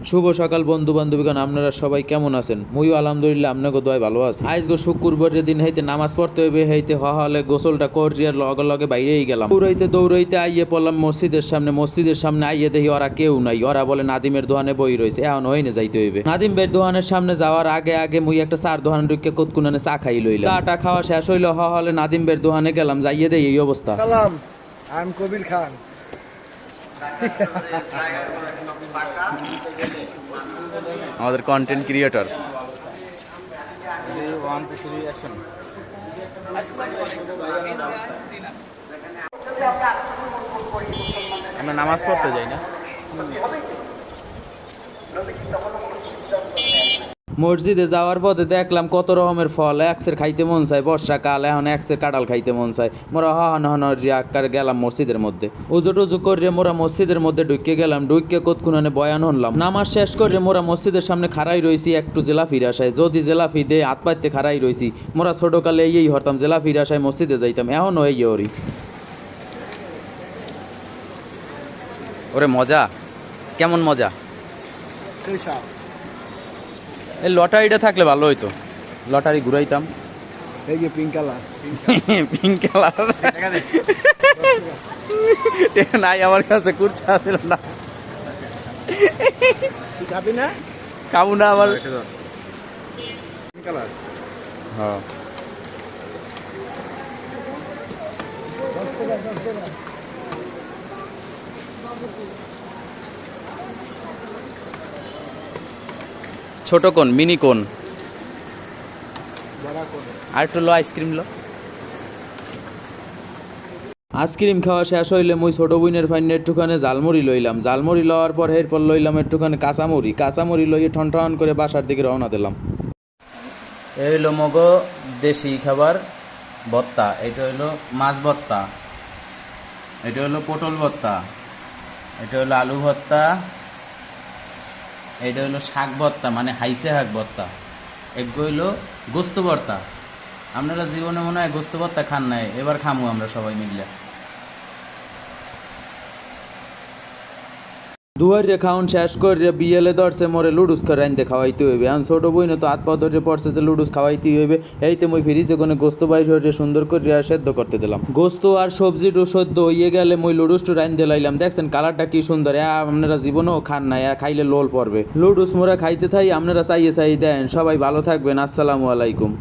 শুভ সকাল বন্ধু বান্ধবীগণ, আপনারা সবাই কেমন আছেন? মুইও আলহামদুলিল্লাহ আপনাকে দোয়ায় ভালো আছি। আজ গো শুক্রবারের দিন হইতে নামাজ পড়তে হইবে, হইতে হলে গোসলটা করিয়া লগে লগে বাইরেই গেলাম। দৌড়াইতে আইয়ে পড়লাম মসজিদের সামনে আইয়ে দেখি ওরা কেউ নাই। ওরা বলে নাদিমের দোকানে বই রয়েছে, এখন হইনে যাইতে হইবে। নাদিম ভাইয়ের দোকানের সামনে যাওয়ার আগে আগে মুই একটা চার দোকান ঢুকে কতকুনানে চা খাই লইলাম। চাটা খাওয়া শেষ হইলো, হলে নাদিম ভাইয়ের দোকানে গেলাম, যাইয়ে দেই এই অবস্থা। সালাম, আই এম কবির খান। আমাদের কন্টেন্ট ক্রিয়েটর। আমরা নামাজ পড়তে যাই না। মসজিদে যাওয়ার পথে দেখলাম কত রকমের ফল। একসের খাইতে মন চায়, বর্ষাকাল এখন একসের কাঁঠাল খাইতে মন চায়। মোরা হন রিয়াকার গেলাম মসজিদের মধ্যে, উজু টুজু করে মোরা মসজিদের মধ্যে ঢুকে গেলাম। ঢুকে কতক্ষণে বয়ান হনলাম। নামাজ শেষ করে মোরা মসজিদের সামনে খাড়াই রয়েছি একটু জেলাফির আসায়। যদি জেলাফি দে হাত পাইতে খাড়াই রয়েছি। মোরা ছোটকালে এই হরতাম, জেলাফির আসায় মসজিদে যাইতাম, এখনও এই ওরি। ওরে মজা, কেমন মজা! এই লটারিটা থাকলে ভালো হইতো, লটারি ঘুরাইতাম। এই যে পিঙ্ক কালার, পিঙ্ক কালার নাই আমার কাছে, কুরচা ছিল না। খাবি না? খাবো না আমার। Pink colour. হ্যাঁ, ছোট কোন, মিনি কোন, আর একটু লো আইসক্রিম লো। আইসক্রিম খাওয়া শেষ হইলে মুই ছোট বইনের ফাইনে একটুখানে জালমুড়ি লইলাম। জালমুড়ি লওয়ার পর এরপর লইলাম একটুখানে কাঁচামুড়ি লইয়ে ঠন করে বাসার দিকে রওনা দিলাম। এই হইলো মগো দেশি খাবার ভর্তা, এটা হইলো মাছ ভর্তা, এটা হইলো পটল ভর্তা, এটা হইলো আলু ভর্তা, এটা হইলো শাক ভর্তা মানে হাইসে শাক ভর্তা, এগুলো হইলো গোস্ত ভর্তা। আপনারা জীবনে মনে হয় গোস্ত ভর্তা খান নাই, এবার খামু আমরা সবাই মিললে। দুয়ারে খাওন শেষ করে বিয়েলে ধরছে মোরে লুডুস করে আনতে খাওয়াইতে হইবে। এখন ছোট বই না তো হাত পা ধরে পড়ছে, তো লুডুস খাওয়াইতে হইবে। এইতে মই ফ্রিজে কোনো গোস্ত বাইর হয়ে সুন্দর করে সেদ্ধ করতে দিলাম। গোস্ত আর সবজিটু সেদ্ধ হইয়ে গেলে মই লুডুসটু রাইন দিলাইলাম। দেখছেন কালারটা কি সুন্দর! আপনারা জীবনেও খান না, খাইলে লোল পড়বে। লুডুস মোরা খাইতে থাই, আপনারা চাইয়ে দেন। সবাই ভালো থাকবেন, আসসালামু আলাইকুম।